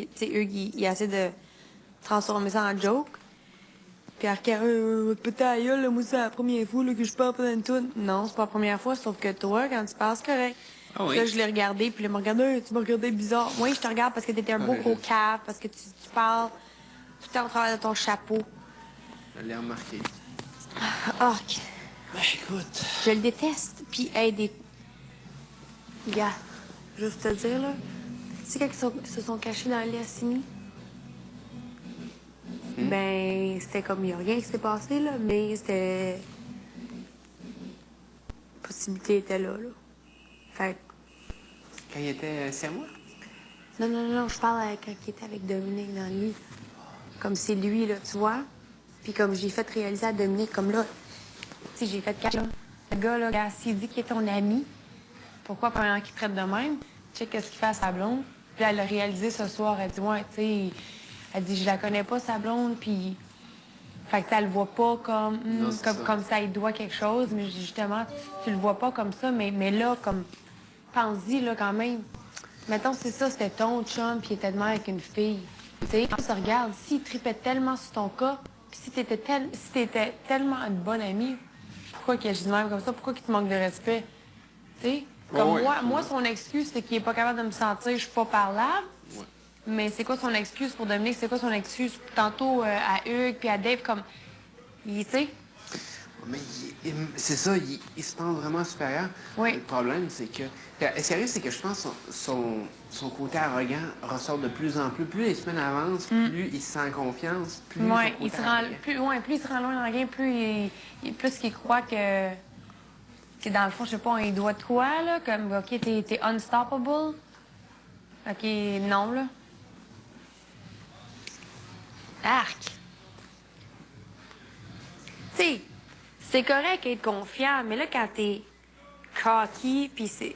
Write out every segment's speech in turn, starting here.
tu sais, Hugues, il essaie de transformer ça en joke. Puis Arcaro, peut-être aïe, moi, c'est la première fois là, que je parle pendant une toune. Non, c'est pas la première fois, sauf que toi, quand tu passes, c'est correct. Ah oui? Là, je l'ai regardé, puis là, il m'a regardé, hey, tu m'as regardé bizarre. Oui, je te regarde parce que t'étais un beau gros cave, parce que tu parles tout le temps au travers de ton chapeau. Je l'ai remarqué. Ah, Ben, écoute. je le déteste. Puis, hey, Gars, juste te dire, là, tu sais, quand ils se sont cachés dans le lit à Simi, ben, c'était comme, il n'y a rien qui s'est passé, là, mais c'était... La possibilité était là. Fait que Quand il était siamois? non, je parle quand il était avec Dominique dans le lit. Comme c'est lui, là, tu vois. Puis comme j'ai fait réaliser à Dominique, comme là, tu sais, j'ai fait cacher. Le gars, là, s'il dit qu'il est ton ami, pourquoi pendant qu'il traite de même? Tu sais, qu'est-ce qu'il fait à sa blonde? Puis elle l'a réalisé ce soir, elle dit, ouais, tu sais, elle dit, je la connais pas, sa blonde, puis... Fait que elle le voit pas comme, comme ça, il doit quelque chose, mais justement, tu le vois pas comme ça, mais là, comme, pense-y, là, quand même. Mettons, c'est ça, c'était ton chum, puis il était de même avec une fille. Tu sais, on se regarde, s'il tripait tellement sur ton cas, puis si t'étais tellement une bonne amie, pourquoi qu'il agit de même comme ça? Pourquoi qu'il te manque de respect? Tu sais, comme moi, son excuse, c'est qu'il est pas capable de me sentir, je suis pas parlable. Ouais. Mais c'est quoi son excuse pour Dominique? C'est quoi son excuse tantôt à Hugues puis à Dave? Comme, tu sais? Mais c'est ça, il se pense vraiment supérieur. Oui. Le problème, c'est que... Sérieux, c'est que je pense que son côté arrogant ressort de plus en plus. Plus les semaines avancent, plus il se sent confiance, plus Oui, son il côté se rend arrogant. plus il se rend loin dans le game, plus qu'il croit que dans le fond, je sais pas, il doit de quoi, là? Comme, OK, t'es unstoppable. OK, non, là. Arc. Tu sais, c'est correct d'être confiant, mais là, quand t'es cocky, puis c'est...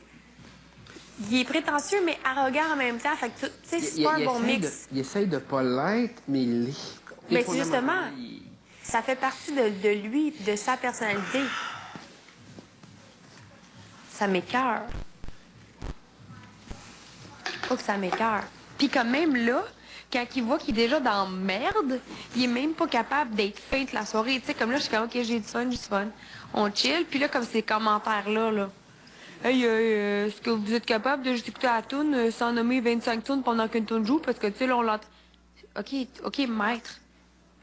Il est prétentieux, mais arrogant en même temps. Fait que, tu sais, c'est pas un bon mix. Il essaye de pas l'être, mais il l'est. Mais c'est justement, ça fait partie de lui, de sa personnalité. Ça m'écoeure. Faut que ça m'écoeure. Puis quand même là, quand il voit qu'il est déjà dans merde, il est même pas capable d'être feinte la soirée. Tu sais, comme là, je suis comme, OK, j'ai du fun. On chill. Puis là, comme ces commentaires-là, là. Hey, est-ce que vous êtes capable de juste écouter la toune sans nommer 25 tunes pendant qu'une toune joue? Parce que, tu sais, là, on l'entend. OK, maître.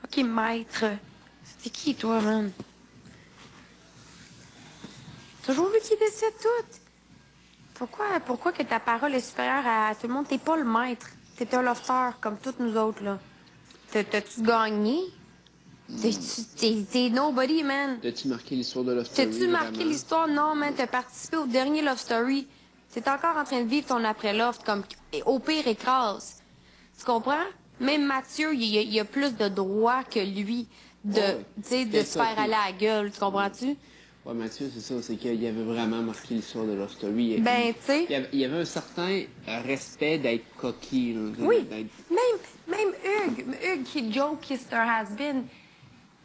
OK, maître. C'est qui, toi, man? C'est toujours lui qui décide tout. Pourquoi que ta parole est supérieure à tout le monde? T'es pas le maître. T'es un lofter, comme toutes nous autres, là. T'as-tu gagné? T'es nobody, man. T'as-tu marqué l'histoire de Love Story? T'as-tu marqué vraiment? l'histoire? Non, man. T'as participé au dernier Love Story. T'es encore en train de vivre ton après-loft, comme, au pire, écrase. Tu comprends? Même Mathieu, il a plus de droits que lui de, tu sais, de se faire aller à la gueule. Tu comprends-tu? Ouais, Mathieu, c'est ça, c'est qu'il avait vraiment marqué l'histoire de Love Story. Ben, tu sais. Il y avait un certain respect d'être coquille. Là, Oui. Même Hugues qui joke qui c'est un has-been,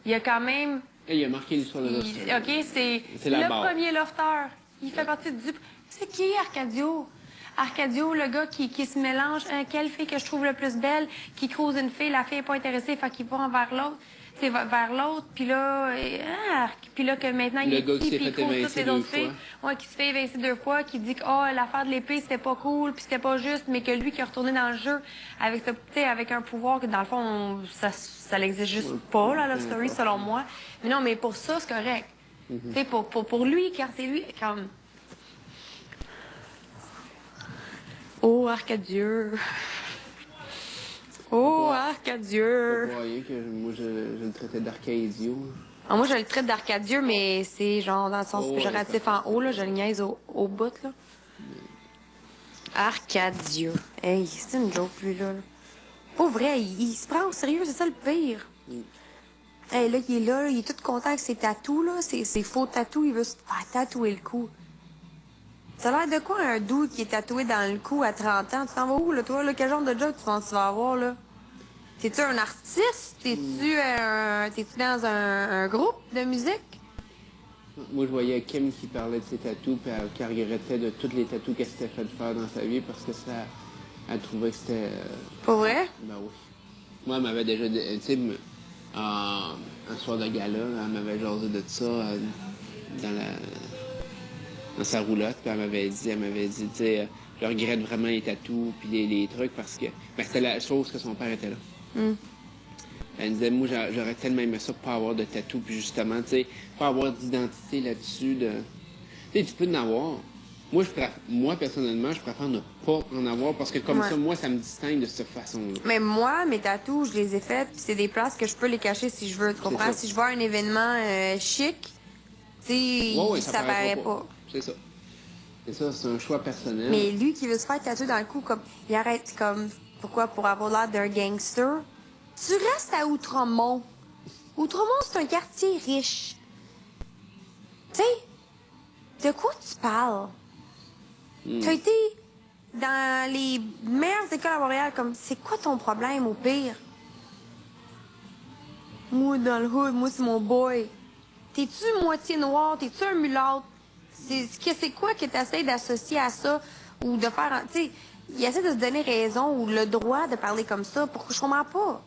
il a quand même... Il a marqué l'histoire de Love Story. OK, c'est la le base. premier lofter. Il fait partie du... C'est qui, Arcadio? Arcadio, le gars qui se mélange. Quelle fille que je trouve le plus belle, qui croise une fille, la fille n'est pas intéressée, fait qu'il va envers l'autre. C'est vers l'autre, puis là, puis là que maintenant il est petit, puis il croise toutes les autres filles. Ouais, qui se fait évincer 2 fois, qui dit que l'affaire de l'épée c'était pas cool, puis c'était pas juste, mais que lui qui est retourné dans le jeu avec avec un pouvoir que dans le fond ça l'existe juste pas là, la story selon moi. Mais non, mais pour ça c'est correct. Tu sais, pour lui, car c'est lui comme. Oh Arcadieu. Oh, Arcadieu! Vous voyez que moi, je le traitais d'Arcadio. Ah, moi, je le traite d'Arcadieu, mais c'est genre dans le sens péjoratif en haut, là. Je le niaise au bout, là. Arcadieu. Hey, c'est une joke, lui, là. Pas vrai, il se prend au sérieux, c'est ça le pire. Hey, là, il est tout content avec ses tatous, là. Ses faux tatous, il veut se faire tatouer le cou. Ça a l'air de quoi, un doux qui est tatoué dans le cou à 30 ans? Tu t'en vas où, là, toi, là? Quel genre de job tu penses que tu vas avoir, là? T'es-tu un artiste? T'es-tu dans un groupe de musique? Moi, je voyais Kim qui parlait de ses tatous, puis qui regrettait de tous les tatous qu'elle s'était fait faire dans sa vie, parce que Elle trouvait que c'était... Pour vrai? Ben oui. Moi, elle m'avait déjà... Tu sais, un soir de gala, elle m'avait jasé de ça dans la... dans sa roulotte, puis elle m'avait dit, tu sais, je regrette vraiment les tatous, puis les trucs, parce que... Ben, c'était la chose que son père était là. Elle me disait, moi, j'aurais tellement aimé ça, pas avoir de tatou, puis justement, tu sais, pas avoir d'identité là-dessus, de... Tu sais, tu peux en avoir. Moi, personnellement, je préfère ne pas en avoir, parce que comme Ouais. ça, moi, ça me distingue de cette façon-là. Mais moi, mes tatous, je les ai faits, puis c'est des places que je peux les cacher si je veux, tu comprends? ça. Si je vois un événement chic, tu sais, Ouais, ça paraît pas. C'est ça. C'est ça, c'est un choix personnel. Mais lui qui veut se faire tatouer dans le cou, comme, il arrête, comme, pourquoi? Pour avoir l'air d'un gangster. Tu restes à Outremont. Outremont, c'est un quartier riche. Tu sais, de quoi tu parles? T'as été dans les meilleures écoles à Montréal, comme, c'est quoi ton problème, au pire? Moi, dans le hood, moi, c'est mon boy. T'es-tu moitié noir? T'es-tu un mulâtre? C'est quoi que t'essayes d'associer à ça? Ou de faire... Tu sais, il essaie de se donner raison ou le droit de parler comme ça. Pourquoi je comprends pas?